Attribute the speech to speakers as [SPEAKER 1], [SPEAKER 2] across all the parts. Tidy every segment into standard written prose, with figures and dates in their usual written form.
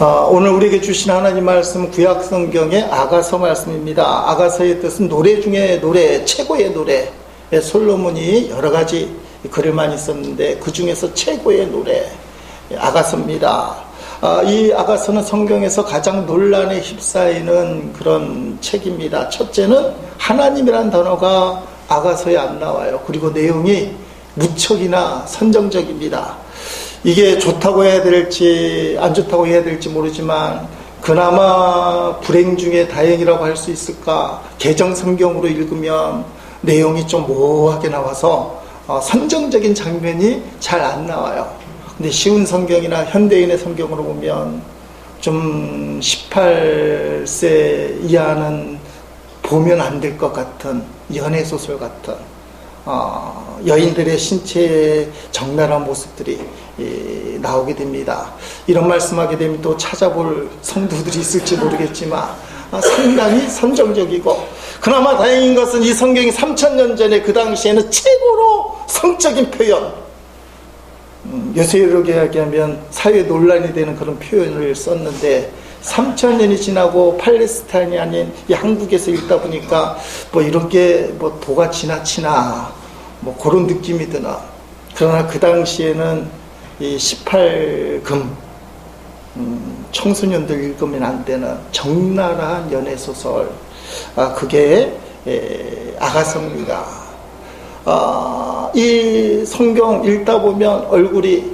[SPEAKER 1] 오늘 우리에게 주신 하나님 말씀 구약 성경의 아가서 말씀입니다. 아가서의 뜻은 노래 중에 노래, 최고의 노래. 솔로몬이 여러 가지 글을 많이 썼는데 그 중에서 최고의 노래 아가서입니다. 이 아가서는 성경에서 가장 논란에 휩싸이는 그런 책입니다. 첫째는 하나님이란 단어가 아가서에 안 나와요. 그리고 내용이 무척이나 선정적입니다. 이게 좋다고 해야 될지 안 좋다고 해야 될지 모르지만 그나마 불행 중에 다행이라고 할 수 있을까? 개정 성경으로 읽으면 내용이 좀 모호하게 나와서 선정적인 장면이 잘 안 나와요. 근데 쉬운 성경이나 현대인의 성경으로 보면 좀 18세 이하는 보면 안 될 것 같은 연애소설 같은 여인들의 신체의 적나라한 모습들이 나오게 됩니다. 이런 말씀하게 되면 또 찾아볼 성도들이 있을지 모르겠지만 상당히 선정적이고, 그나마 다행인 것은 이 성경이 3000년 전에 그 당시에는 최고로 성적인 표현, 요새로 이야기하면 사회 논란이 되는 그런 표현을 썼는데 3000년이 지나고 팔레스타인이 아닌 이 한국에서 읽다 보니까 뭐 이런 게 뭐 도가 지나치나 뭐 그런 느낌이 드나. 그러나 그 당시에는 이 18금 청소년들 읽으면 안 되는 적나라한 연애소설, 그게 아가서입니다. 이 성경 읽다 보면 얼굴이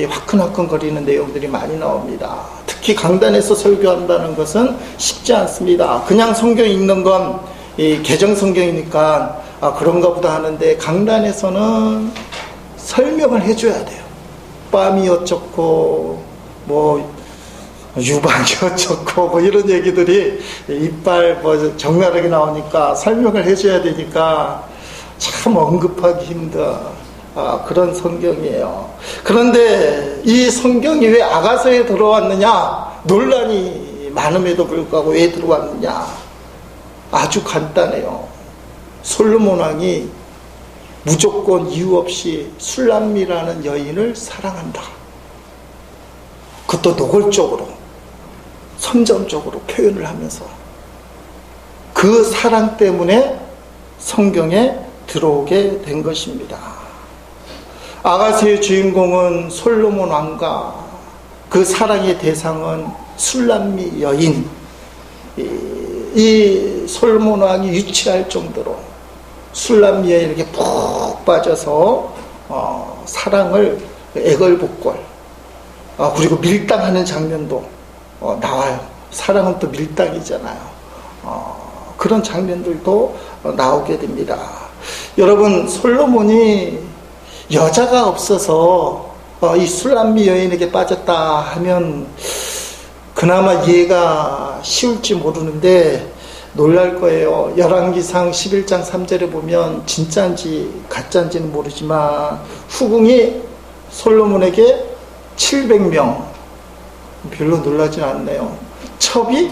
[SPEAKER 1] 화끈화끈거리는 내용들이 많이 나옵니다. 특히 강단에서 설교한다는 것은 쉽지 않습니다. 그냥 성경 읽는 건 개정 성경이니까 그런가 보다 하는데, 강단에서는 설명을 해줘야 돼요. 빰이 어쩌고 뭐 유방이 어쩌고 뭐 이런 얘기들이 이빨 뭐 적나라하게 나오니까 설명을 해줘야 되니까 참 언급하기 힘든 그런 성경이에요. 그런데 이 성경이 왜 아가서에 들어왔느냐, 논란이 많음에도 불구하고 왜 들어왔느냐, 아주 간단해요. 솔로몬 왕이 무조건 이유 없이 술람미라는 여인을 사랑한다. 그것도 노골적으로 선정적으로 표현을 하면서 그 사랑 때문에 성경에 들어오게 된 것입니다. 아가서의 주인공은 솔로몬 왕과 그 사랑의 대상은 술람미 여인. 이 솔로몬 왕이 유치할 정도로 술람미 여인에게 푹 빠져서 사랑을 애걸복걸, 그리고 밀당하는 장면도 나와요. 사랑은 또 밀당이잖아요. 그런 장면들도 나오게 됩니다. 여러분, 솔로몬이 여자가 없어서 이 술람미 여인에게 빠졌다 하면 그나마 이해가 쉬울지 모르는데 놀랄 거예요. 열왕기상 11장 3절에 보면 진짜인지 가짜인지는 모르지만 후궁이 솔로몬에게 700명, 별로 놀라진 않네요. 첩이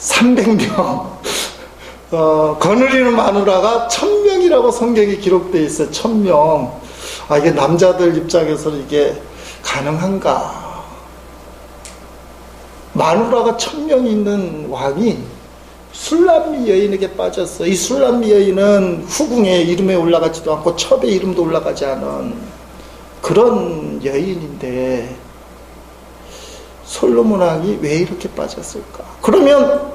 [SPEAKER 1] 300명, 거느리는 마누라가 1000명이라고 성경에 기록되어 있어요. 1000명. 이게 남자들 입장에서는 이게 가능한가? 마누라가 1000명 있는 왕이 술람미 여인에게 빠졌어. 이 술람미 여인은 후궁의 이름에 올라가지도 않고 첩의 이름도 올라가지 않은 그런 여인인데 솔로몬 왕이 왜 이렇게 빠졌을까? 그러면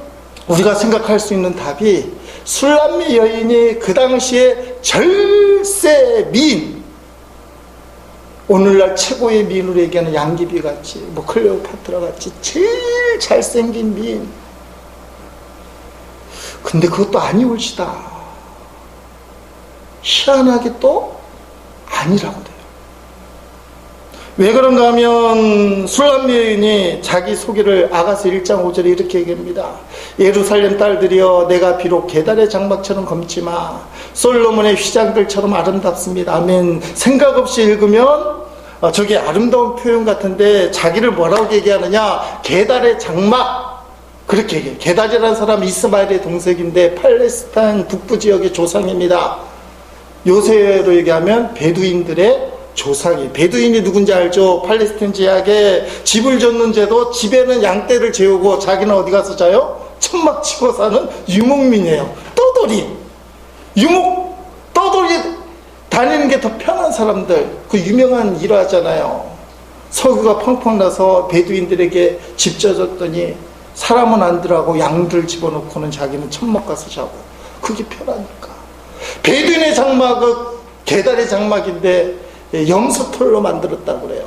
[SPEAKER 1] 우리가 생각할 수 있는 답이, 술람미 여인이 그 당시에 절세 미인, 오늘날 최고의 미인으로 얘기하는 양귀비 같이, 뭐 클레오파트라 같이 제일 잘생긴 미인. 근데 그것도 아니올시다. 희한하게 또 아니라고 돼요. 왜 그런가 하면 술람미 여인이 자기 소개를 아가서 1장 5절에 이렇게 얘기합니다. 예루살렘 딸들이여, 내가 비록 계달의 장막처럼 검지만 솔로몬의 휘장들처럼 아름답습니다. 아멘. 생각 없이 읽으면 저게 아름다운 표현 같은데 자기를 뭐라고 얘기하느냐, 계달의 장막, 그렇게 얘기해요. 게달이라는 사람은 이스마엘의 동생인데 팔레스타인 북부 지역의 조상입니다. 요새로 얘기하면 베두인들의 조상이, 베두인이 누군지 알죠? 팔레스타인 지역에 집을 줬는데도 집에는 양떼를 재우고 자기는 어디 가서 자요? 천막 치고 사는 유목민이에요. 떠돌이, 떠돌이 다니는 게 더 편한 사람들. 그 유명한 일화잖아요. 석유가 펑펑 나서 베두인들에게 집 져줬더니 사람은 안 들어가고 양들 집어넣고는 자기는 천막 가서 자고. 그게 편하니까. 베두인의 장막은 개다리 장막인데 염소털로 만들었다고 그래요.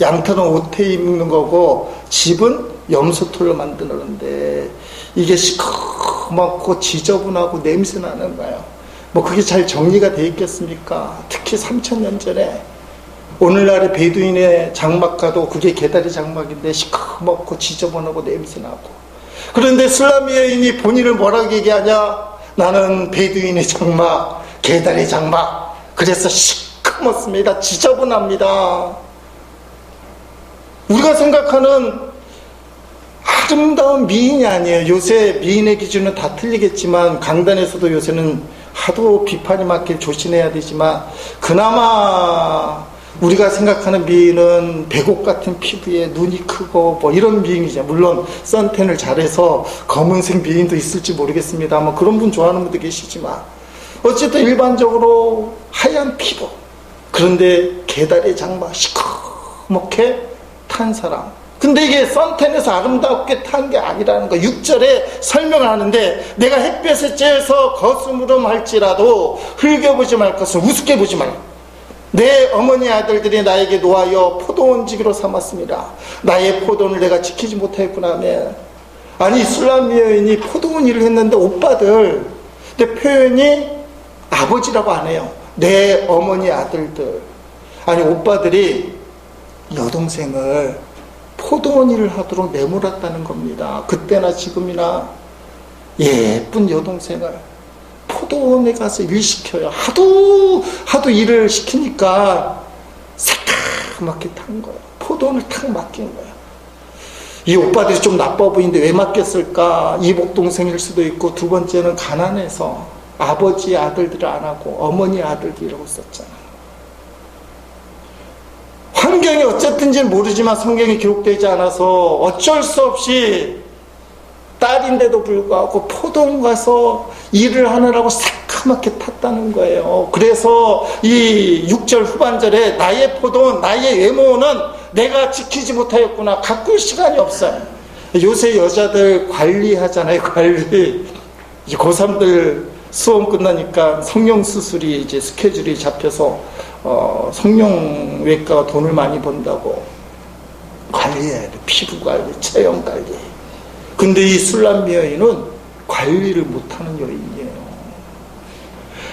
[SPEAKER 1] 양털은 옷에 입는 거고 집은 염소털로 만드는데 이게 시커멓고 지저분하고 냄새 나는 거예요. 뭐 그게 잘 정리가 돼 있겠습니까? 특히 3000년 전에 오늘날의 베두인의 장막 가도 그게 개다리 장막인데 시커멓고 지저분하고 냄새 나고. 그런데 슬라미 여인이 본인을 뭐라고 얘기하냐? 나는 베두인의 장막, 개다리 장막. 그래서 시커멓습니다. 지저분합니다. 우리가 생각하는 아름다운 미인이 아니에요. 요새 미인의 기준은 다 틀리겠지만 강단에서도 요새는 하도 비판이 많길 조심해야 되지만 그나마 우리가 생각하는 미인은 백옥 같은 피부에 눈이 크고 뭐 이런 미인이죠. 물론 선텐을 잘해서 검은색 미인도 있을지 모르겠습니다만 그런 분 좋아하는 분도 계시지만 어쨌든 일반적으로 하얀 피부, 그런데 개다리 장막 시커멓게 탄 사람. 근데 이게 선텐에서 아름답게 탄 게 아니라는 거 6절에 설명을 하는데 내가 햇볕에 쬐서 거스무름 할지라도 흘겨보지 말 것을 우습게 보지 말라. 내 어머니 아들들이 나에게 놓아여 포도원지기로 삼았습니다. 나의 포도원을 내가 지키지 못하였구나 하면, 아니 술람 여인이 포도원 일을 했는데 오빠들, 근데 표현이 아버지라고 안 해요. 내 어머니 아들들, 아니 오빠들이 여동생을 포도원 일을 하도록 내몰았다는 겁니다. 그때나 지금이나 예쁜 여동생을 포도원에 가서 일 시켜요. 하도 일을 시키니까 새까맣게 탄 거예요. 포도원을 탁 맡긴 거예요. 이 오빠들이 좀 나빠 보이는데 왜 맡겼을까? 이복 동생일 수도 있고, 두 번째는 가난해서 아버지 아들들을 안 하고 어머니 아들들이라고 썼잖아요. 환경이 어쨌든지는 모르지만 성경에 기록되지 않아서 어쩔 수 없이 딸인데도 불구하고 포도원 가서 일을 하느라고 새까맣게 탔다는 거예요. 그래서 이 6절 후반절에 나의 포도원, 나의 외모는 내가 지키지 못하였구나. 가꿀 시간이 없어요. 요새 여자들 관리하잖아요. 관리. 이제 고3들 수험 끝나니까 성형수술이 이제 스케줄이 잡혀서 성형외과가 돈을 많이 번다고 관리해야 돼. 피부 관리, 체형 관리. 근데 이 술람 여인은 관리를 못하는 여인이에요.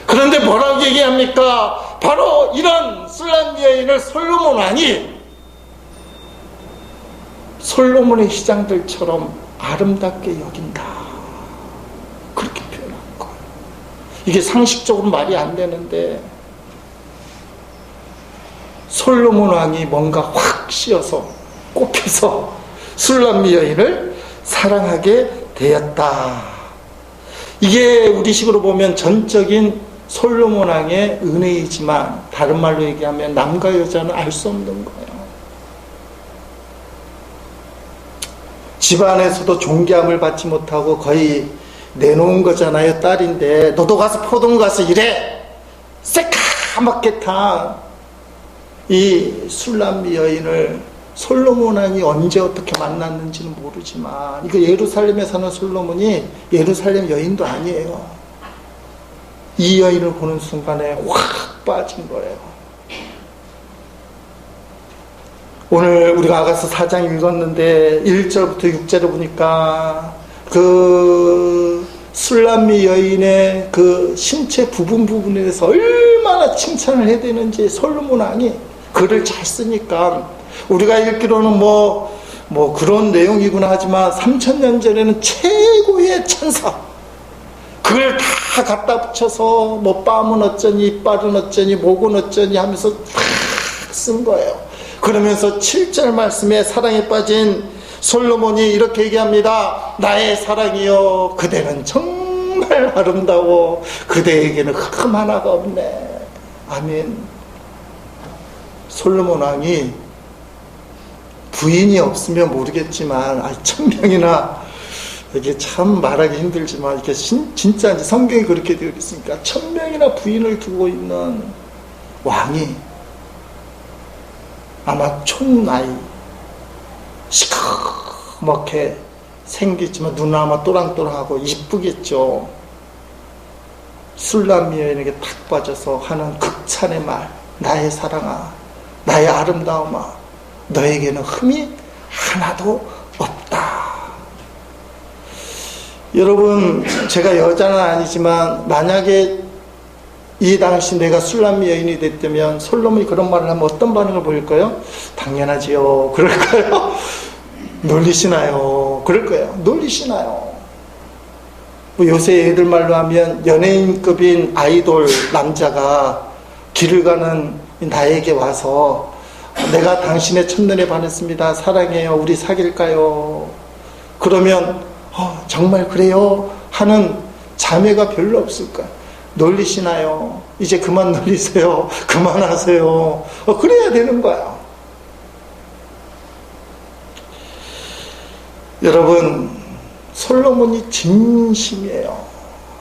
[SPEAKER 1] 그런데 뭐라고 얘기합니까? 바로 이런 술람 여인을 솔로몬 왕이 솔로몬의 시장들처럼 아름답게 여긴다. 그렇게 표현한 거예요. 이게 상식적으로 말이 안 되는데 솔로몬 왕이 뭔가 확 씌어서 꼽혀서 술람 여인을 사랑하게 되었다. 이게 우리식으로 보면 전적인 솔로몬 왕의 은혜이지만 다른 말로 얘기하면 남과 여자는 알 수 없는 거예요. 집안에서도 존경함을 받지 못하고 거의 내놓은 거잖아요. 딸인데 너도 가서 포도원 가서 일해. 새까맣게 탄 이 술람 여인을 솔로몬 왕이 언제 어떻게 만났는지는 모르지만, 이거 예루살렘에 사는 솔로몬이 예루살렘 여인도 아니에요. 이 여인을 보는 순간에 확 빠진 거예요. 오늘 우리가 아가서 4장 읽었는데 1절부터 6절을 보니까 그 술람미 여인의 그 신체 부분에 대해서 얼마나 칭찬을 해야 되는지 솔로몬 왕이 글을 잘 쓰니까, 우리가 읽기로는 뭐 그런 내용이구나 하지만 3000년 전에는 최고의 천사, 그걸 다 갖다 붙여서 뭐 뺨은 어쩌니 이빨은 어쩌니 목은 어쩌니 하면서 다 쓴 거예요. 그러면서 7절 말씀에 사랑에 빠진 솔로몬이 이렇게 얘기합니다. 나의 사랑이여, 그대는 정말 아름다워. 그대에게는 흠 하나가 없네. 아멘. 솔로몬 왕이 부인이 없으면 모르겠지만 1000명이나 이게 참 말하기 힘들지만 이게 진짜 성경이 그렇게 되어 있으니까 1000명이나 부인을 두고 있는 왕이 아마 총 나이 시커멓게 생겼지만 눈은 아마 또랑또랑하고 이쁘겠죠. 술람 여인에게 탁 빠져서 하는 극찬의 말, 나의 사랑아, 나의 아름다움아, 너에게는 흠이 하나도 없다. 여러분, 제가 여자는 아니지만 만약에 이 당시 내가 술람 여인이 됐다면 솔로몬이 그런 말을 하면 어떤 반응을 보일까요? 당연하지요. 그럴까요? 놀리시나요? 그럴 거예요. 놀리시나요? 뭐 요새 애들 말로 하면 연예인급인 아이돌 남자가 길을 가는 나에게 와서 내가 당신의 첫눈에 반했습니다. 사랑해요. 우리 사귈까요? 그러면 정말 그래요? 하는 자매가 별로 없을까? 놀리시나요? 이제 그만 놀리세요. 그만하세요. 그래야 되는 거야. 여러분, 솔로몬이 진심이에요.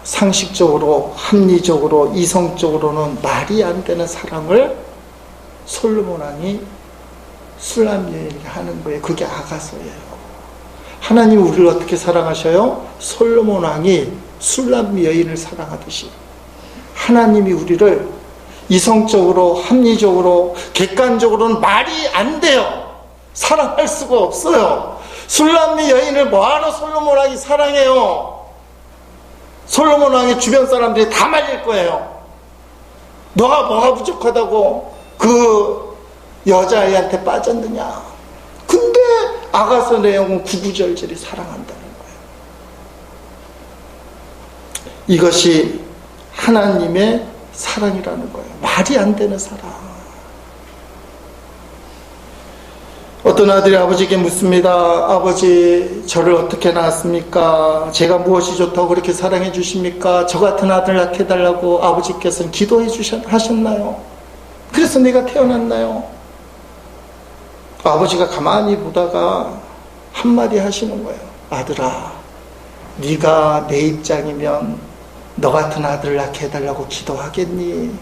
[SPEAKER 1] 상식적으로, 합리적으로, 이성적으로는 말이 안 되는 사랑을 솔로몬 왕이 술람 여인에게 하는 거예요. 그게 아가서예요. 하나님 우리를 어떻게 사랑하셔요? 솔로몬 왕이 술람 여인을 사랑하듯이 하나님이 우리를 이성적으로, 합리적으로, 객관적으로는 말이 안 돼요. 사랑할 수가 없어요. 술람 여인을 뭐하러 솔로몬 왕이 사랑해요? 솔로몬 왕의 주변 사람들이 다 말릴 거예요. 너가 뭐가 부족하다고 그 여자아이한테 빠졌느냐. 근데 아가서 내용은 구구절절히 사랑한다는 거예요. 이것이 하나님의 사랑이라는 거예요. 말이 안 되는 사랑. 어떤 아들이 아버지에게 묻습니다. 아버지, 저를 어떻게 낳았습니까? 제가 무엇이 좋다고 그렇게 사랑해 주십니까? 저 같은 아들 낳게 해달라고 아버지께서는 기도해 하셨나요? 그래서 내가 태어났나요? 아버지가 가만히 보다가 한마디 하시는 거예요. 아들아, 네가 내 입장이면 너 같은 아들을 낳게 해달라고 기도하겠니?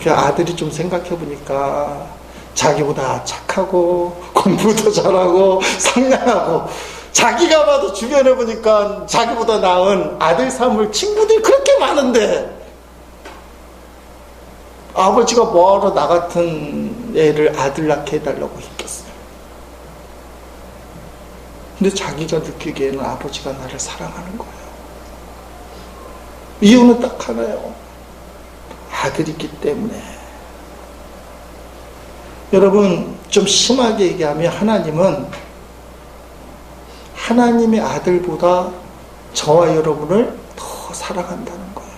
[SPEAKER 1] 그 아들이 좀 생각해 보니까 자기보다 착하고 공부도 잘하고 상냥하고 자기가 봐도 주변에 보니까 자기보다 나은 아들 삼을 친구들이 그렇게 많은데 아버지가 뭐하러 나 같은 애를 아들 낳게 해달라고 했겠어요. 근데 자기가 느끼기에는 아버지가 나를 사랑하는 거예요. 이유는 딱 하나예요. 아들이기 때문에. 여러분, 좀 심하게 얘기하면 하나님은 하나님의 아들보다 저와 여러분을 더 사랑한다는 거예요.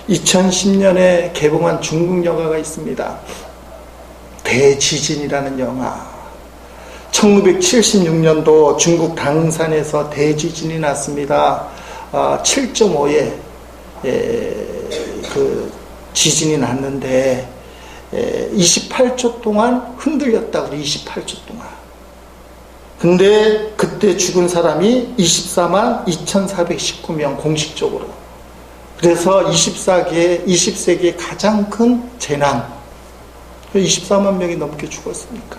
[SPEAKER 1] 2010년에 개봉한 중국 영화가 있습니다. 대지진이라는 영화. 1976년도 중국 당산에서 대지진이 났습니다. 7.5의 그 지진이 났는데 28초 동안 흔들렸다고 그래요. 28초 동안. 근데 그때 죽은 사람이 24만 2419명 공식적으로. 그래서 20세기의 가장 큰 재난. 24만 명이 넘게 죽었으니까.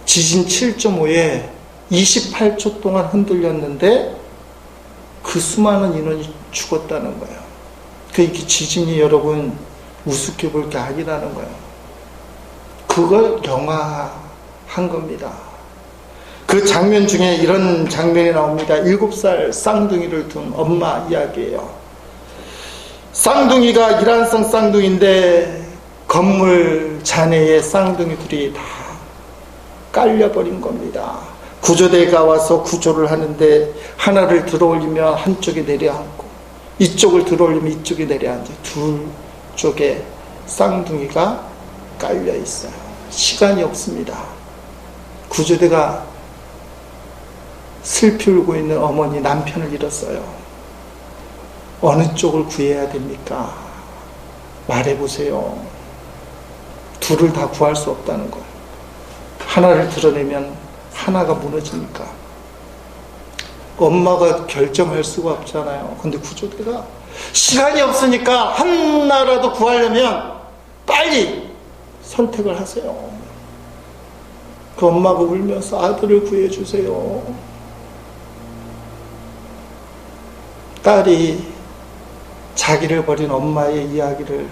[SPEAKER 1] 지진 7.5에 28초 동안 흔들렸는데 그 수많은 인원이 죽었다는 거예요. 그러니까 지진이 여러분 우습게 볼 게 아니라는 거예요. 그걸 영화한 겁니다. 그 장면 중에 이런 장면이 나옵니다. 7살 쌍둥이를 둔 엄마 이야기예요. 쌍둥이가 이란성 쌍둥이인데 건물 잔해에 쌍둥이들이 다 깔려버린 겁니다. 구조대가 와서 구조를 하는데 하나를 들어올리면 한쪽에 내려앉고 이쪽을 들어올리면 이쪽에 내려앉아요. 둘 쪽에 쌍둥이가 깔려 있어요. 시간이 없습니다. 구조대가 슬피 울고 있는 어머니 남편을 잃었어요. 어느 쪽을 구해야 됩니까? 말해보세요. 둘을 다 구할 수 없다는 걸. 하나를 드러내면 하나가 무너지니까. 엄마가 결정할 수가 없잖아요. 근데 구조대가 시간이 없으니까 하나라도 구하려면 빨리 선택을 하세요. 그 엄마가 울면서 아들을 구해주세요. 딸이 자기를 버린 엄마의 이야기를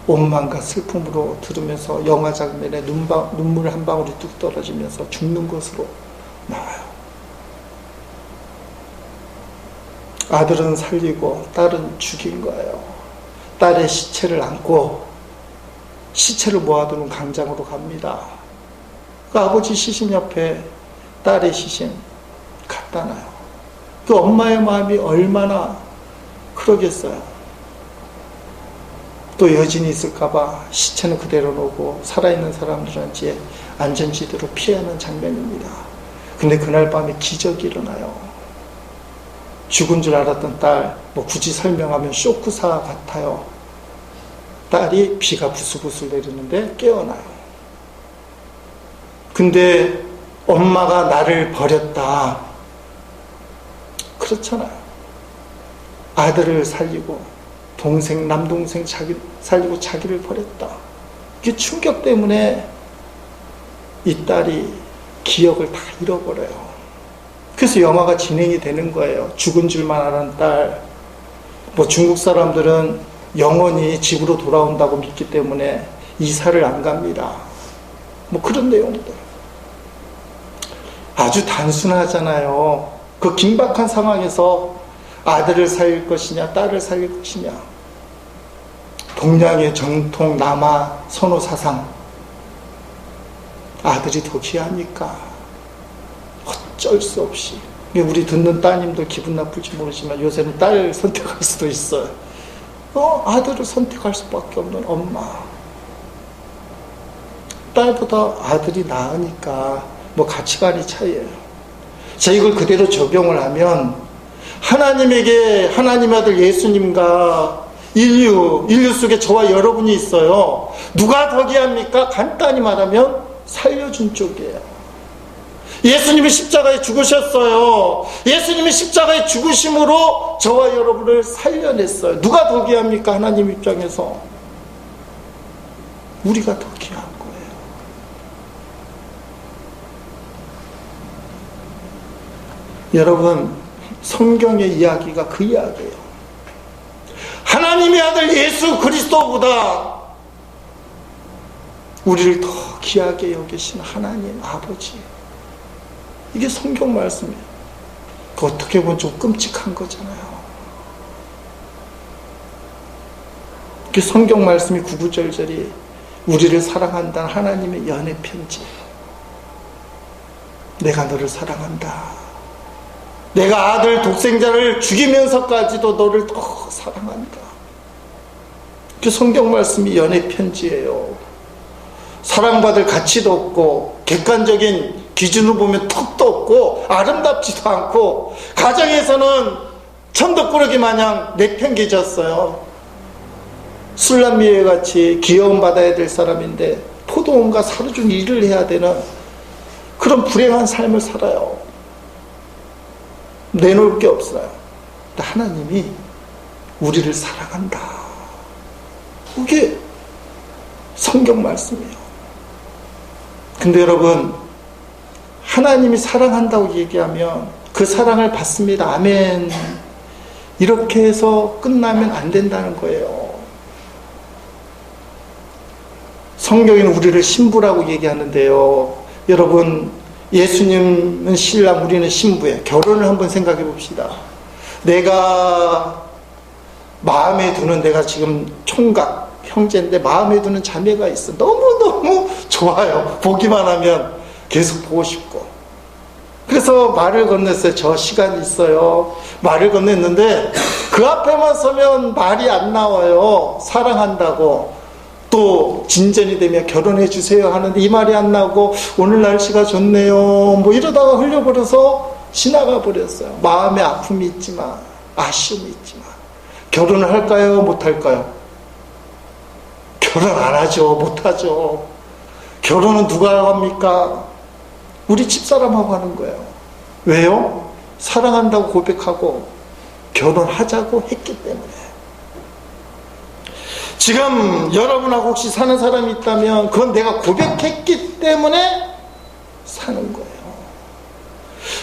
[SPEAKER 1] 원망과 슬픔으로 들으면서 영화 장면에 눈물 한 방울이 뚝 떨어지면서 죽는 것으로 나와요. 아들은 살리고 딸은 죽인 거예요. 딸의 시체를 안고 시체를 모아두는 광장으로 갑니다. 그 아버지 시신 옆에 딸의 시신 갖다 놔요. 그 엄마의 마음이 얼마나 그러겠어요. 또 여진이 있을까봐 시체는 그대로 놓고 살아있는 사람들은 이제 안전지대로 피하는 장면입니다. 근데 그날 밤에 기적이 일어나요. 죽은 줄 알았던 딸, 굳이 설명하면 쇼크사 같아요. 딸이 비가 부슬부슬 내리는데 깨어나요. 근데 엄마가 나를 버렸다. 그렇잖아요. 아들을 살리고 동생, 남동생 살리고 자기를 버렸다. 이게 충격 때문에 이 딸이 기억을 다 잃어버려요. 그래서 영화가 진행이 되는 거예요. 죽은 줄만 아는 딸. 중국 사람들은 영원히 집으로 돌아온다고 믿기 때문에 이사를 안 갑니다. 그런 내용들. 아주 단순하잖아요. 그 긴박한 상황에서 아들을 살릴 것이냐 딸을 살릴 것이냐. 동양의 정통 남아 선호 사상. 아들이 더 귀하니까 어쩔 수 없이. 우리 듣는 따님도 기분 나쁠지 모르지만 요새는 딸 선택할 수도 있어요. 아들을 선택할 수밖에 없는 엄마. 딸보다 아들이 나으니까 가치관이 차이예요. 자, 이걸 그대로 적용을 하면 하나님에게 하나님 아들 예수님과 인류 속에 저와 여러분이 있어요. 누가 더 귀합니까? 간단히 말하면 살려준 쪽이에요. 예수님이 십자가에 죽으셨어요. 예수님이 십자가에 죽으심으로 저와 여러분을 살려냈어요. 누가 더 귀합니까? 하나님 입장에서 우리가 더 귀한 거예요. 여러분, 성경의 이야기가 그 이야기예요. 하나님의 아들 예수 그리스도보다 우리를 더 귀하게 여기신 하나님 아버지. 이게 성경 말씀이에요. 어떻게 보면 좀 끔찍한 거잖아요. 그 성경 말씀이 구구절절이 우리를 사랑한다는 하나님의 연애 편지. 내가 너를 사랑한다. 내가 아들 독생자를 죽이면서까지도 너를 더 사랑한다. 그 성경 말씀이 연애 편지예요. 사랑받을 가치도 없고 객관적인 기준으로 보면 턱도 없고 아름답지도 않고 가정에서는 천덕꾸러기 마냥 내팽개졌어요. 술람미에 같이 귀여움 받아야 될 사람인데 포도원과 사르준 일을 해야 되는 그런 불행한 삶을 살아요. 내놓을 게 없어요. 하나님이 우리를 사랑한다. 그게 성경 말씀이에요. 근데 여러분, 하나님이 사랑한다고 얘기하면 그 사랑을 받습니다. 아멘. 이렇게 해서 끝나면 안 된다는 거예요. 성경에는 우리를 신부라고 얘기하는데요. 여러분, 예수님은 신랑, 우리는 신부예요. 결혼을 한번 생각해 봅시다. 내가 마음에 두는, 내가 지금 총각 형제인데 마음에 두는 자매가 있어. 너무너무 좋아요. 보기만 하면 계속 보고 싶고. 그래서 말을 건넸어요. 저 시간이 있어요. 말을 건넸는데 그 앞에만 서면 말이 안 나와요. 사랑한다고. 또 진전이 되면 결혼해 주세요 하는데 이 말이 안 나오고 오늘 날씨가 좋네요. 이러다가 흘려버려서 지나가 버렸어요. 마음에 아픔이 있지만, 아쉬움이 있지만. 결혼을 할까요? 못 할까요? 결혼 안 하죠. 못 하죠. 결혼은 누가 합니까? 우리 집사람하고 하는 거예요. 왜요? 사랑한다고 고백하고 결혼하자고 했기 때문에. 지금 여러분하고 혹시 사는 사람이 있다면 그건 내가 고백했기 때문에 사는 거예요.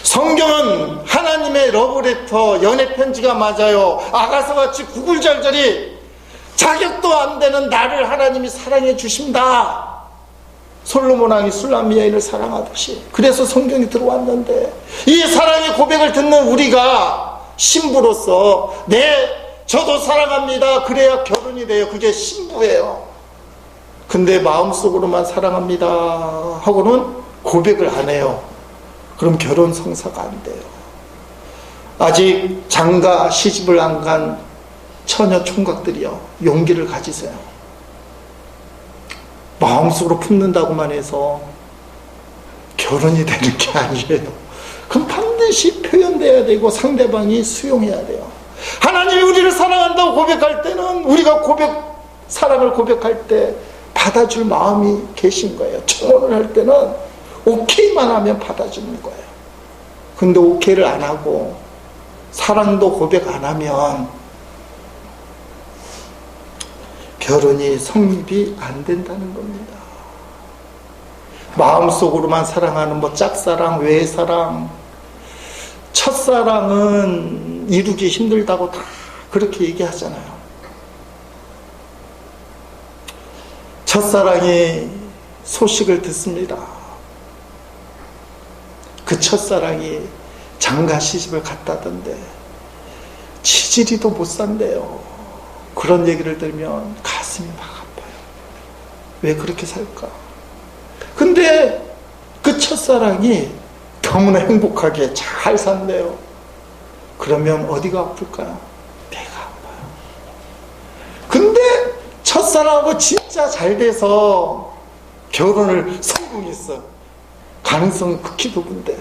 [SPEAKER 1] 성경은 하나님의 러브레터, 연애 편지가 맞아요. 아가서같이 구굴절절이 자격도 안 되는 나를 하나님이 사랑해 주신다. 솔로몬 왕이 술람 여인을 사랑하듯이. 그래서 성경이 들어왔는데, 이 사랑의 고백을 듣는 우리가 신부로서 저도 사랑합니다. 그래야 결혼이 돼요. 그게 신부예요. 근데 마음속으로만 사랑합니다 하고는 고백을 안 해요. 그럼 결혼 성사가 안 돼요. 아직 장가 시집을 안 간 처녀 총각들이요, 용기를 가지세요. 마음속으로 품는다고만 해서 결혼이 되는 게 아니에요. 그럼 반드시 표현돼야 되고 상대방이 수용해야 돼요. 하나님이 우리를 사랑한다고 고백할 때는 우리가 사랑을 고백할 때 받아줄 마음이 계신 거예요. 청혼을 할 때는 오케이만 하면 받아주는 거예요. 근데 오케이를 안 하고 사랑도 고백 안 하면 결혼이 성립이 안 된다는 겁니다. 마음속으로만 사랑하는 짝사랑, 외사랑, 첫사랑은 이루기 힘들다고 다 그렇게 얘기하잖아요. 첫사랑이 소식을 듣습니다. 그 첫사랑이 장가 시집을 갔다던데 치질이도 못 산대요. 그런 얘기를 들으면 가슴이 막 아파요. 왜 그렇게 살까? 근데 그 첫사랑이 너무나 행복하게 잘 산대요. 그러면 어디가 아플까요? 배가 아파요. 근데 첫사랑하고 진짜 잘 돼서 결혼을 성공했어. 가능성은 극히 높은데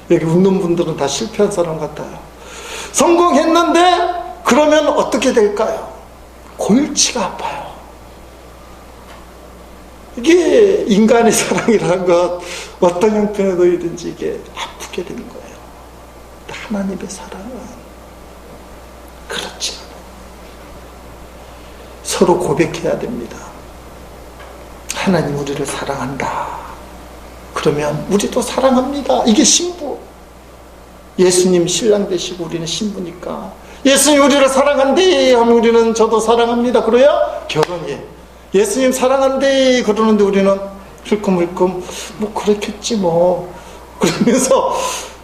[SPEAKER 1] 여기 웃는 분들은 다 실패한 사람 같아요. 성공했는데 그러면 어떻게 될까요? 골치가 아파요. 이게 인간의 사랑이라는 것 어떤 형편에서든지 이게 아프게 되는 거예요. 하나님의 사랑은 그렇지 않아요. 서로 고백해야 됩니다. 하나님 우리를 사랑한다. 그러면 우리도 사랑합니다. 이게 신부. 예수님 신랑 되시고 우리는 신부니까 예수님 우리를 사랑한대 하면 우리는 저도 사랑합니다. 그래야 결혼이에요. 예수님 사랑한대 그러는데 우리는 흘끔흘끔 뭐 그렇겠지 뭐 그러면서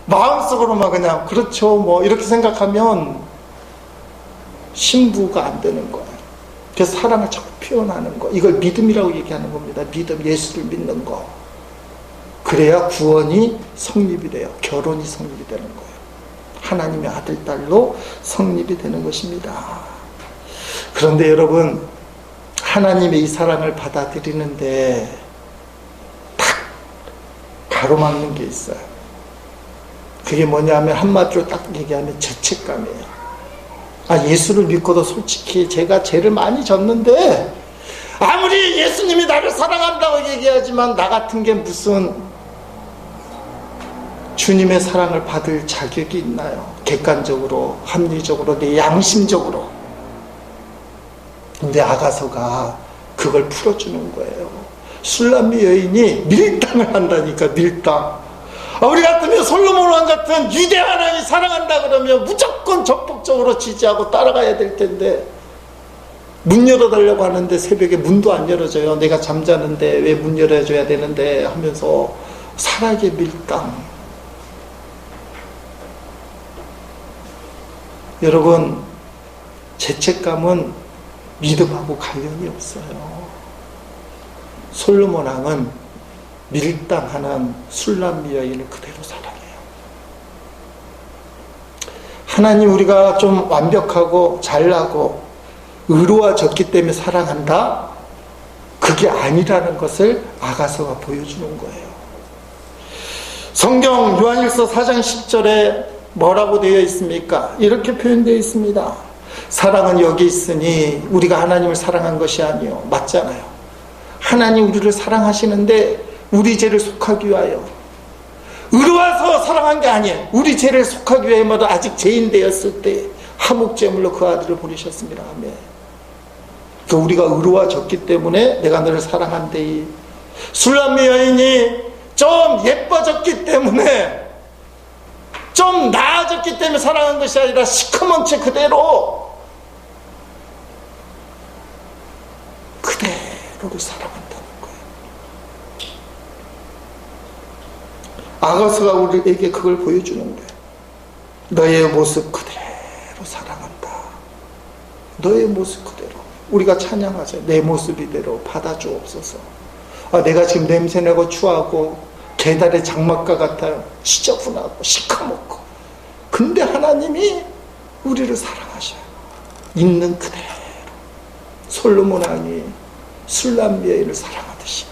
[SPEAKER 1] 마음속으로만 그냥 그렇죠 뭐 이렇게 생각하면 신부가 안 되는 거예요. 그래서 사랑을 자꾸 표현하는 거, 이걸 믿음이라고 얘기하는 겁니다. 믿음, 예수를 믿는 거. 그래야 구원이 성립이 돼요. 결혼이 성립이 되는 거예요. 하나님의 아들, 딸로 성립이 되는 것입니다. 그런데 여러분, 하나님의 이 사랑을 받아들이는데 딱 가로막는 게 있어요. 그게 뭐냐면 한마디로 딱 얘기하면 죄책감이에요. 예수를 믿고도 솔직히 제가 죄를 많이 졌는데 아무리 예수님이 나를 사랑한다고 얘기하지만 나 같은 게 무슨 주님의 사랑을 받을 자격이 있나요? 객관적으로, 합리적으로, 내 양심적으로. 근데 아가서가 그걸 풀어주는 거예요. 술람미 여인이 밀당을 한다니까, 밀당. 우리 같으면 솔로몬 왕 같은 위대한 하나님이 사랑한다 그러면 무조건 적극적으로 지지하고 따라가야 될 텐데 문 열어달라고 하는데 새벽에 문도 안 열어줘요. 내가 잠자는데 왜 문 열어줘야 되는데 하면서 사랑의 밀당. 여러분, 죄책감은 믿음하고 관련이 없어요. 솔로몬 왕은 밀당하는 술람미 여인을 그대로 사랑해요. 하나님 우리가 좀 완벽하고 잘나고 의로워졌기 때문에 사랑한다? 그게 아니라는 것을 아가서가 보여주는 거예요. 성경 요한일서 4장 10절에 뭐라고 되어 있습니까? 이렇게 표현되어 있습니다. 사랑은 여기 있으니 우리가 하나님을 사랑한 것이 아니요. 맞잖아요. 하나님 우리를 사랑하시는데 우리 죄를 속하기 위하여 의로와서 사랑한 게 아니에요. 우리 죄를 속하기 위하여마도 아직 죄인 되었을 때 화목제물로 그 아들을 보내셨습니다. 아멘. 그 우리가 의로워졌기 때문에 내가 너를 사랑한대. 술람미 여인이 좀 예뻐졌기 때문에 좀 나아졌기 때문에 사랑한 것이 아니라 시커먼 채 그대로를 사랑한다는 거예요. 아가서가 우리에게 그걸 보여주는 거예요. 너의 모습 그대로 사랑한다. 너의 모습 그대로. 우리가 찬양하죠. 내 모습 이대로 받아주옵소서. 내가 지금 냄새나고 추하고 계달의 장막과 같아요. 지저분하고 시커멓고. 근데 하나님이 우리를 사랑하셔요. 있는 그대로. 솔로몬 왕이 술람미 여인을 사랑하듯이.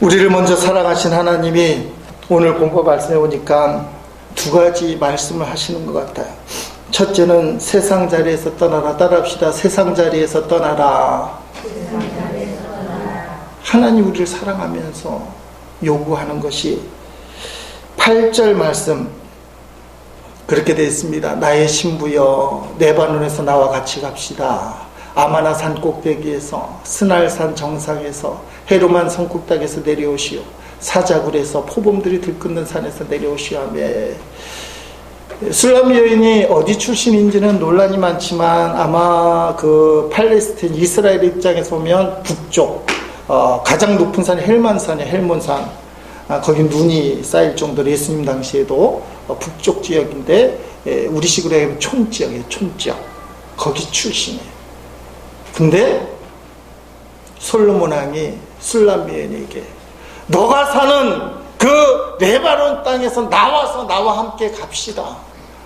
[SPEAKER 1] 우리를 먼저 사랑하신 하나님이 오늘 본문 말씀해 보니까 두 가지 말씀을 하시는 것 같아요. 첫째는 세상 자리에서 떠나라. 따라합시다. 세상 자리에서 떠나라. 하나님 우리를 사랑하면서 요구하는 것이 8절 말씀 그렇게 되어 있습니다. 나의 신부여 레바논에서 나와 같이 갑시다. 아마나 산 꼭대기에서 스날산 정상에서 헤르만 성국닥에서 내려오시오. 사자굴에서 포범들이 들끓는 산에서 내려오시오 하며 술람미 여인이 어디 출신인지는 논란이 많지만 아마 그 팔레스틴 이스라엘 입장에서 보면 북쪽 가장 높은 산이 헬만산이에요. 헬몬산. 거기 눈이 쌓일 정도로 예수님 당시에도 북쪽 지역인데 우리식으로 하면 촌지역이에요. 촌지역. 거기 출신이에요. 근데 솔로몬 왕이 술람미 여인에게 너가 사는 그 레바논 땅에서 나와 함께 갑시다.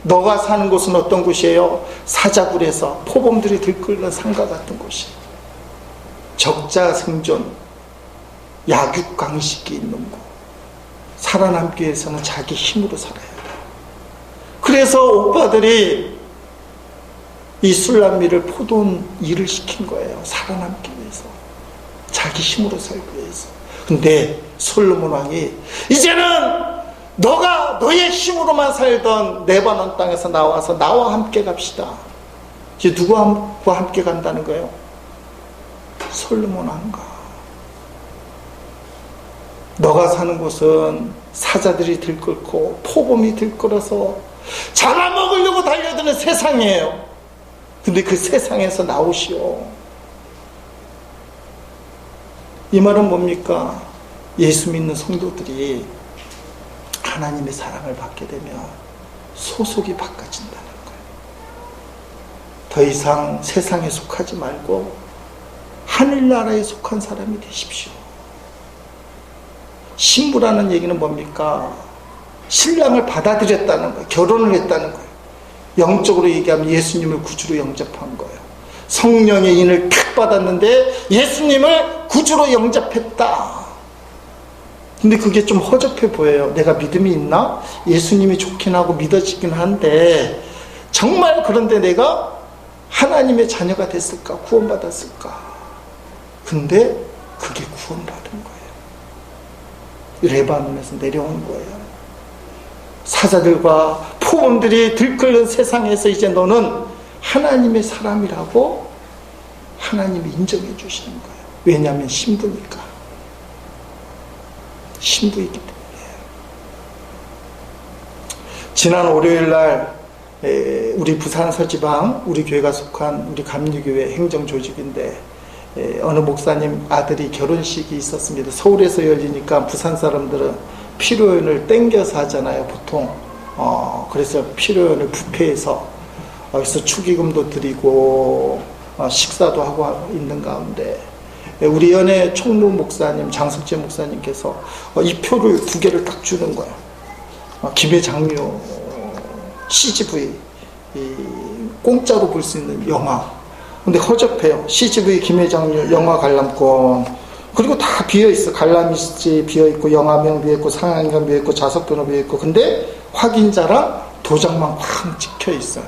[SPEAKER 1] 너가 사는 곳은 어떤 곳이에요? 사자굴에서 포범들이 들끓는 산과 같은 곳이에요. 적자 생존, 약육강식이 있는 곳. 살아남기 위해서는 자기 힘으로 살아야 돼요. 그래서 오빠들이 이 술람미를 포도원 일을 시킨 거예요. 살아남기 위해서. 자기 힘으로 살기 위해서. 근데 솔로몬 왕이 이제는 너가 너의 힘으로만 살던 레바논 땅에서 나와서 나와 함께 갑시다. 이제 누구와 함께 간다는 거예요? 솔로몬 왕과. 너가 사는 곳은 사자들이 들끓고 포범이 들끓어서 잡아먹으려고 달려드는 세상이에요. 근데 그 세상에서 나오시오. 이 말은 뭡니까? 예수 믿는 성도들이 하나님의 사랑을 받게 되면 소속이 바꿔진다는 거예요. 더 이상 세상에 속하지 말고 하늘나라에 속한 사람이 되십시오. 신부라는 얘기는 뭡니까? 신랑을 받아들였다는 거예요. 결혼을 했다는 거예요. 영적으로 얘기하면 예수님을 구주로 영접한 거예요. 성령의 인을 탁 받았는데 예수님을 구주로 영접했다. 근데 그게 좀 허접해 보여요. 내가 믿음이 있나? 예수님이 좋긴 하고 믿어지긴 한데 정말 그런데 내가 하나님의 자녀가 됐을까? 구원받았을까? 근데 그게 구원받은 거예요. 레바논에서 내려온 거예요. 사자들과 포범들이 들끓는 세상에서 이제 너는 하나님의 사람이라고 하나님이 인정해 주시는 거예요. 왜냐하면 신부니까. 신부이기 때문에. 지난 월요일날 우리 부산 서지방 우리 교회가 속한 우리 감리교회 행정조직인데 어느 목사님 아들이 결혼식이 있었습니다. 서울에서 열리니까 부산 사람들은 피로연을 땡겨서 하잖아요, 보통. 그래서 피로연을 뷔페에서 여기서 축의금도 드리고 식사도 하고 있는 가운데 우리 연예 총무 목사님, 장석재 목사님께서 이 표를 2개를 딱 주는 거예요. 김해장류 CGV 공짜로 볼 수 있는 영화. 근데 허접해요. CGV 김해장류 영화 관람권. 그리고 다 비어있어. 관람일지 비어있고 영화명 비어있고 상영관 비어있고 좌석번호 비어있고. 근데 확인자랑 도장만 쾅 찍혀 있어요.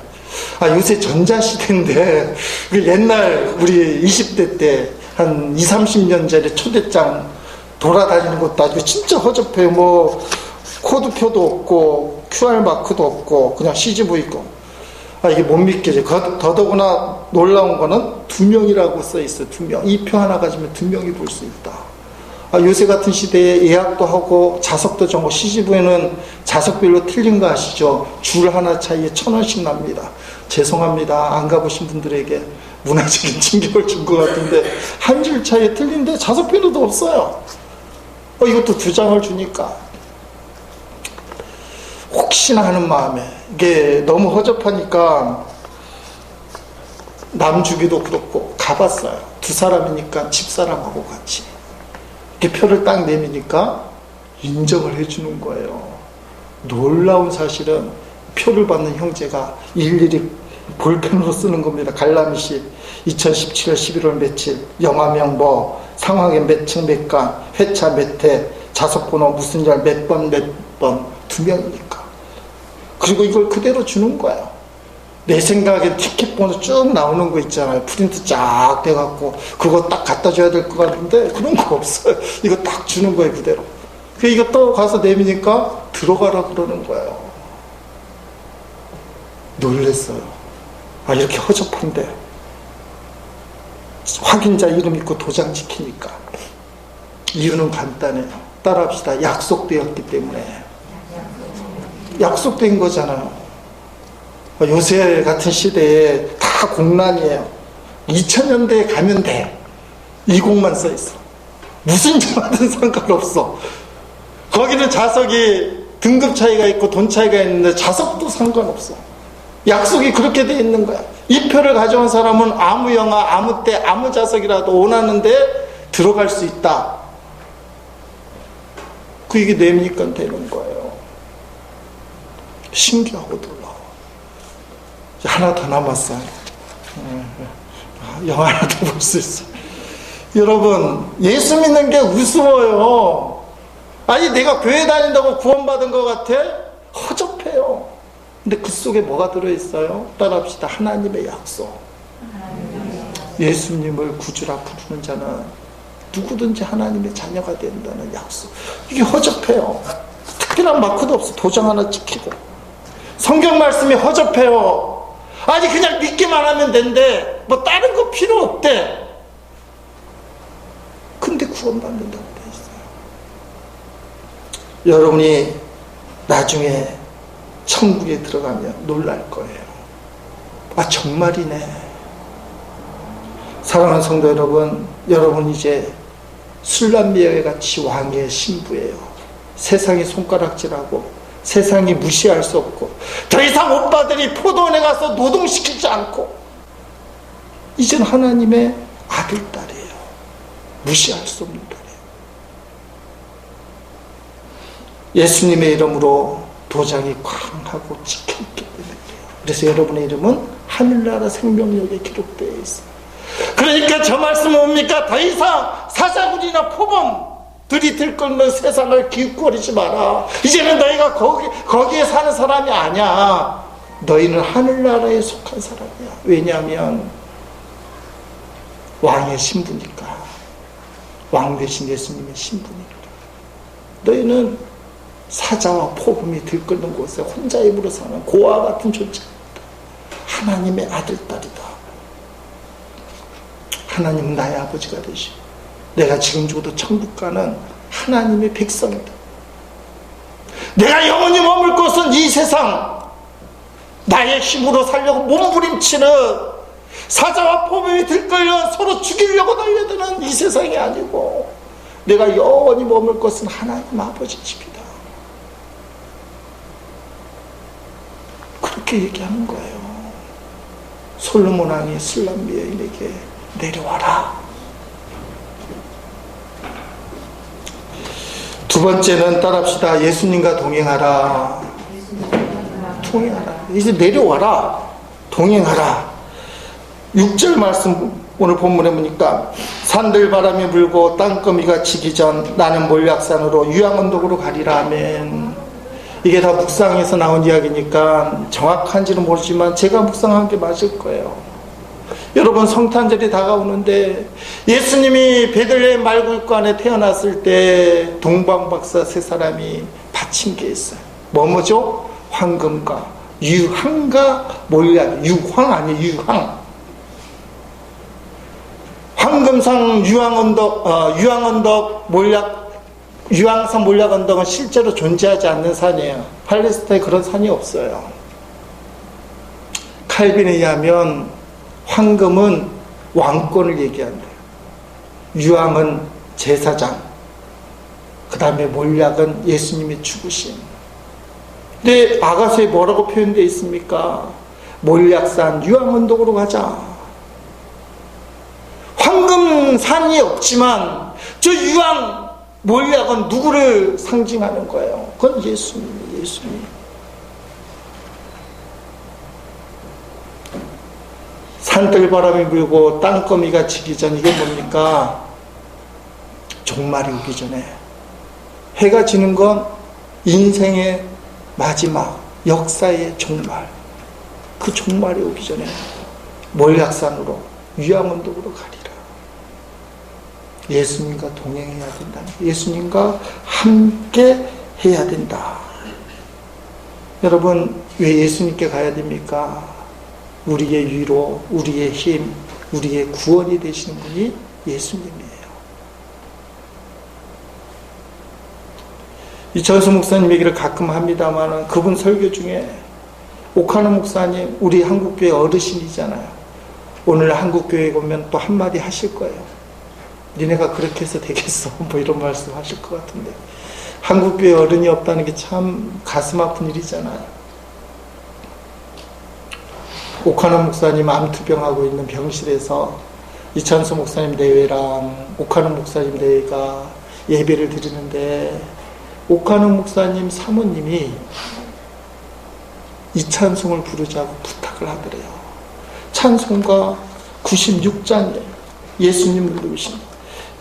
[SPEAKER 1] 요새 전자시대인데, 옛날 우리 20대 때, 한 20, 30년 전에 초대장 돌아다니는 것도 아주 진짜 허접해요. 뭐, 코드표도 없고, QR마크도 없고, 그냥 CGV 거. 이게 못 믿겠죠. 더더구나 놀라운 거는 2명이라고 써 있어요. 2명. 이 표 하나 가지면 2명이 볼 수 있다. 요새 같은 시대에 예약도 하고 좌석도 정하고 CGV는 좌석별로 틀린 거 아시죠? 줄 하나 차이에 1,000원씩 납니다. 죄송합니다. 안 가보신 분들에게 문화적인 충격을 준 것 같은데 한 줄 차이에 틀린데 좌석별로도 없어요. 이것도 2장을 주니까 혹시나 하는 마음에 이게 너무 허접하니까 남주기도 그렇고 가봤어요. 2사람이니까 집사람하고 같이 이렇게 표를 딱 내미니까 인정을 해주는 거예요. 놀라운 사실은 표를 받는 형제가 일일이 볼펜으로 쓰는 겁니다. 갈라미시 2017년 11월 며칠, 영화명 뭐, 상황의 몇 층 몇 간, 회차 몇 회, 좌석번호 무슨 열 몇 번 2명이니까. 그리고 이걸 그대로 주는 거예요. 내 생각엔 티켓 번호 쭉 나오는 거 있잖아요. 프린트 쫙 돼갖고 그거 딱 갖다 줘야 될 것 같은데 그런 거 없어요. 이거 딱 주는 거예요, 그대로. 이거 또 가서 내미니까 들어가라 그러는 거예요. 놀랬어요. 이렇게 허접한데 확인자 이름 있고 도장 지키니까. 이유는 간단해요. 따라합시다. 약속되었기 때문에. 약속된 거잖아요. 요새 같은 시대에 다 공란이에요. 2000년대에 가면 돼. 이 곡만 써 있어. 무슨 전화든 상관없어. 거기는 좌석이 등급 차이가 있고 돈 차이가 있는데 좌석도 상관없어. 약속이 그렇게 돼 있는 거야. 이 표를 가져온 사람은 아무 영화, 아무 때, 아무 좌석이라도 원하는데 들어갈 수 있다. 이게 내미니까 되는 거예요. 신기하고 놀라워. 하나 더 남았어요. 영화 하나 더 볼 수 있어요. 여러분, 예수 믿는 게 우스워요. 내가 교회 다닌다고 구원받은 것 같아? 허접해요. 근데 그 속에 뭐가 들어있어요? 따라합시다. 하나님의 약속. 예수님을 구주라 부르는 자는 누구든지 하나님의 자녀가 된다는 약속. 이게 허접해요. 특별한 마크도 없어. 도장 하나 찍히고. 성경 말씀이 허접해요. 그냥 믿기만 하면 된대. 뭐 다른 거 필요 없대. 근데 구원받는다고 돼 있어요. 여러분이 나중에 천국에 들어가면 놀랄 거예요. 정말이네. 사랑하는 성도 여러분, 여러분 이제 술람미여에 같이 왕의 신부예요. 세상이 손가락질하고 세상이 무시할 수 없고 더 이상 오빠들이 포도원에 가서 노동시키지 않고 이젠 하나님의 아들, 딸이에요. 무시할 수 없는 딸이에요. 예수님의 이름으로 도장이 쾅 하고 찍혀있기 때문에 그래서 여러분의 이름은 하늘나라 생명력에 기록되어 있어요. 그러니까 저 말씀은 뭡니까? 더 이상 사자굴이나 포범들이 들끓는 세상을 기웃거리지 마라. 이제는 너희가 거기에 사는 사람이 아니야. 너희는 하늘나라에 속한 사람이야. 왜냐하면 왕의 신부니까. 왕 대신 예수님의 신부니까. 너희는 사자와 포범이 들끓는 곳에 혼자 힘으로 사는 고아 같은 존재입니다. 하나님의 아들, 딸이다. 하나님은 나의 아버지가 되시고 내가 지금 죽어도 천국 가는 하나님의 백성이다. 내가 영원히 머물 곳은 이 세상, 나의 힘으로 살려고 몸부림치는 사자와 포범이 들끓여 서로 죽이려고 달려드는 이 세상이 아니고 내가 영원히 머물 곳은 하나님 아버지 집이다. 그렇게 얘기하는 거예요. 솔로몬 왕이 술람미 여인에게 내려와라. 두 번째는 따라합시다. 예수님과 동행하라. 동행하라. 이제 내려와라. 동행하라. 6절 말씀 오늘 본문에 보니까 산들 바람이 불고 땅거미가 치기 전 나는 몰약산으로 유황언덕으로 가리라. 아멘. 이게 다 묵상에서 나온 이야기니까 정확한지는 모르지만 제가 묵상한 게 맞을 거예요. 여러분, 성탄절이 다가오는데 예수님이 베들레헴 말굴간에 태어났을 때 동방박사 세 사람이 바친 게 있어요. 뭐죠? 황금과 유황과 몰약. 유황 아니에요, 유황. 황금산 유황언덕 몰약, 유황산 몰약 언덕은 실제로 존재하지 않는 산이에요. 팔레스타인에 그런 산이 없어요. 칼빈에 의하면 황금은 왕권을 얘기한대요. 유황은 제사장, 그 다음에 몰약은 예수님의 죽으심. 근데 아가서에 뭐라고 표현되어 있습니까? 몰약산 유황언덕으로 가자. 황금산이 없지만 저 유황 몰약은 누구를 상징하는 거예요? 그건 예수님이에요. 예수님. 산들바람이 불고 땅거미가 지기 전, 이게 뭡니까? 종말이 오기 전에. 해가 지는 건 인생의 마지막, 역사의 종말. 그 종말이 오기 전에 몰약산으로, 유황언덕으로 가리라. 예수님과 동행해야 된다. 예수님과 함께 해야 된다. 여러분, 왜 예수님께 가야 됩니까? 우리의 위로, 우리의 힘, 우리의 구원이 되시는 분이 예수님이에요. 이천수 목사님 얘기를 가끔 합니다만, 그분 설교 중에 오카노 목사님, 우리 한국교회 어르신이잖아요. 오늘 한국교회에 오면 또 한마디 하실 거예요. 니네가 그렇게 해서 되겠어? 뭐 이런 말씀 하실 것 같은데. 한국교회 어른이 없다는 게 참 가슴 아픈 일이잖아요. 오카노 목사님 암투병하고 있는 병실에서 이찬수 목사님 대회랑 오카노 목사님 대회가 예배를 드리는데, 오카노 목사님 사모님이 이 찬송을 부르자고 부탁을 하더래요. 찬송가 96장이에요. 예수님을 누구신가?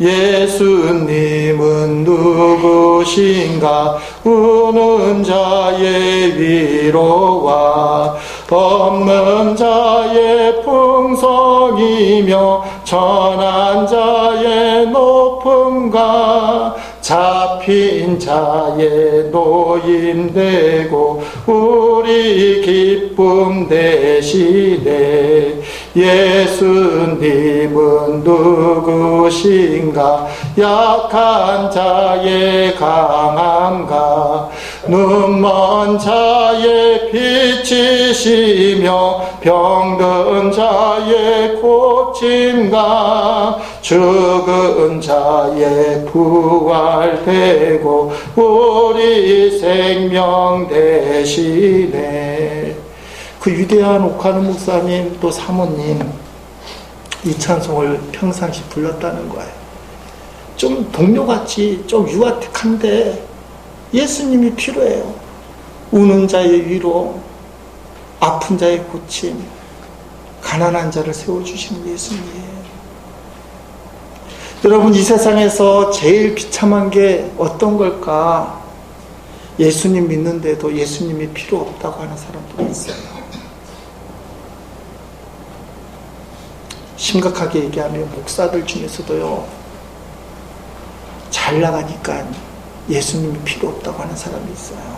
[SPEAKER 1] 예수님은 누구신가? 우는 자의 위로와 없는 자의 풍성이며 천한 자의 높음과 잡힌 자의 노임되고 우리 기쁨 되시네. 예수님은 누구신가? 약한 자의 강함과 눈먼 자의 빛이시며 병든 자의 고침과 죽은 자의 부활되고 우리 생명 되시네. 그 위대한 오카노 목사님 또 사모님 이 찬송을 평상시 불렀다는 거예요. 좀 동료같이 좀 유아틱한데 예수님이 필요해요. 우는 자의 위로, 아픈 자의 고침, 가난한 자를 세워주시는 예수님이에요. 여러분, 이 세상에서 제일 비참한 게 어떤 걸까? 예수님 믿는데도 예수님이 필요 없다고 하는 사람들이 있어요. 심각하게 얘기하면 목사들 중에서도요, 잘 나가니까 예수님이 필요 없다고 하는 사람이 있어요.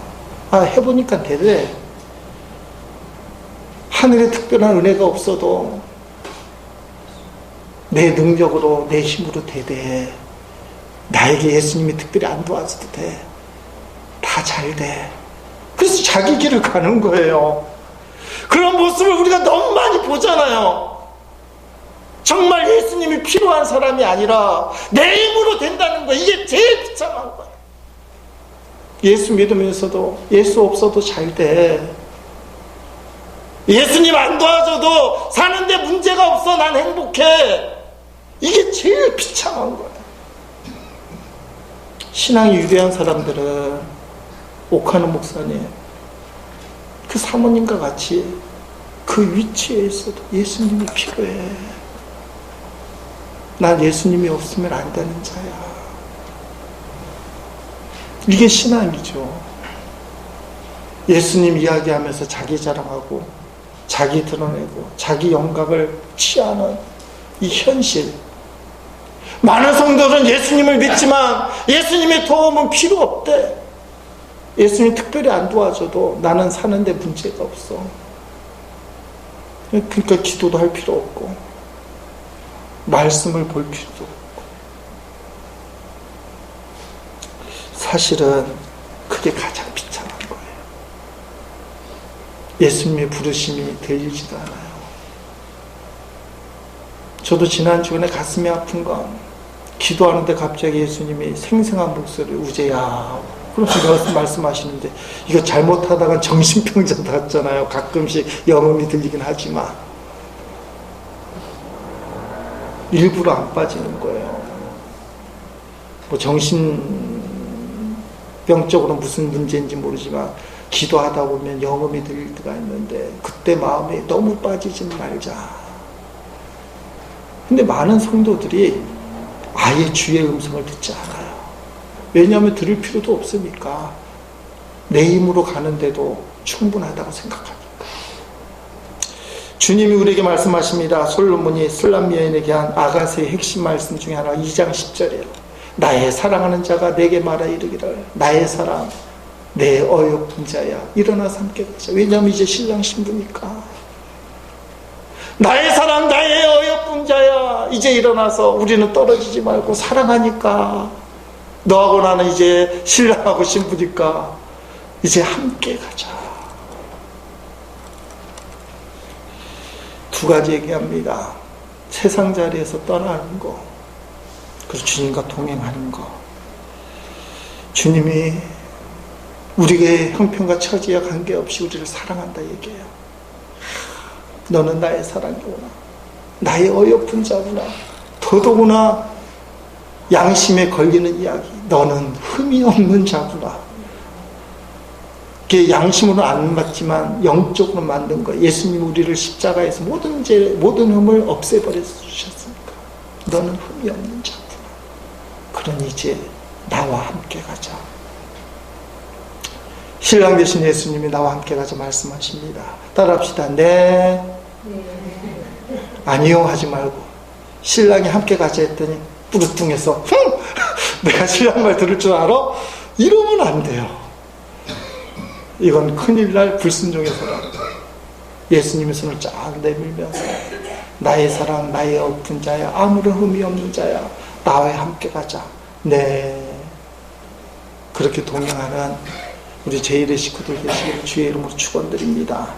[SPEAKER 1] 해보니까 되대. 하늘에 특별한 은혜가 없어도 내 능력으로, 내 힘으로 되대. 나에게 예수님이 특별히 안 도와줘도 돼. 다 잘 돼. 그래서 자기 길을 가는 거예요. 그런 모습을 우리가 너무 많이 보잖아요. 정말 예수님이 필요한 사람이 아니라 내 힘으로 된다는 거, 이게 제일 비참한 거예요. 예수 믿으면서도 예수 없어도 잘 돼. 예수님 안 도와줘도 사는데 문제가 없어, 난 행복해. 이게 제일 비참한 거예요. 신앙이 유대한 사람들은 오카노 목사님, 그 사모님과 같이 그 위치에 있어도 예수님이 필요해. 난 예수님이 없으면 안 되는 자야. 이게 신앙이죠. 예수님 이야기하면서 자기 자랑하고 자기 드러내고 자기 영광을 취하는 이 현실. 많은 성도들은 예수님을 믿지만 예수님의 도움은 필요 없대. 예수님이 특별히 안 도와줘도 나는 사는데 문제가 없어. 그러니까 기도도 할 필요 없고 말씀을 볼 필요도 없고. 사실은 그게 가장 비참한 거예요. 예수님의 부르심이 들리지도 않아요. 저도 지난 주간에 가슴이 아픈 건 기도하는데 갑자기 예수님이 생생한 목소리로 우재야 그러면서 말씀하시는데, 이거 잘못하다가 정신병자 같잖아요. 가끔씩 영음이 들리긴 하지만 일부러 안 빠지는 거예요. 뭐 정신병적으로 무슨 문제인지 모르지만 기도하다 보면 영음이 들릴 때가 있는데 그때 마음에 너무 빠지지 말자. 근데 많은 성도들이 아예 주의 음성을 듣지 않아요. 왜냐하면 들을 필요도 없으니까. 내 힘으로 가는데도 충분하다고 생각하니까. 주님이 우리에게 말씀하십니다. 솔로몬이 슬람 여인에게 한 아가서의 핵심 말씀 중에 하나 2장 10절이에요. 나의 사랑하는 자가 내게 말하 이르기를 나의 사랑 내 어여쁜 자야 일어나서 함께 가자. 왜냐하면 이제 신랑 신부니까. 나의 사랑 나의 어여쁜 자야 이제 일어나서 우리는 떨어지지 말고 사랑하니까 너하고 나는 이제 신랑하고 신부니까 이제 함께 가자. 두 가지 얘기합니다. 세상 자리에서 떠나는 거, 그리고 주님과 동행하는 거. 주님이 우리의 형편과 처지와 관계없이 우리를 사랑한다 얘기해요. 너는 나의 사랑이구나. 나의 어여쁜 자구나. 더더구나 양심에 걸리는 이야기. 너는 흠이 없는 자구나. 그게 양심으로는 안 맞지만 영적으로 만든 거예요. 예수님이 우리를 십자가에서 모든 흠을 없애버려 주셨으니까. 너는 흠이 없는 자구나. 그러니 이제 나와 함께 가자. 신랑 되신 예수님이 나와 함께 가자 말씀하십니다. 따라합시다. 네. 아니요 하지 말고 신랑이 함께 가자 했더니 뿌르뚱해서 내가 신랑 말 들을 줄 알아? 이러면 안 돼요. 이건 큰일 날 불순종해서라. 예수님의 손을 쫙 내밀면서 나의 사랑 나의 어픈 자야 아무런 흠이 없는 자야 나와 함께 가자. 네. 그렇게 동행하는 우리 제1의 식구들 계시기를 주의 이름으로 축원드립니다.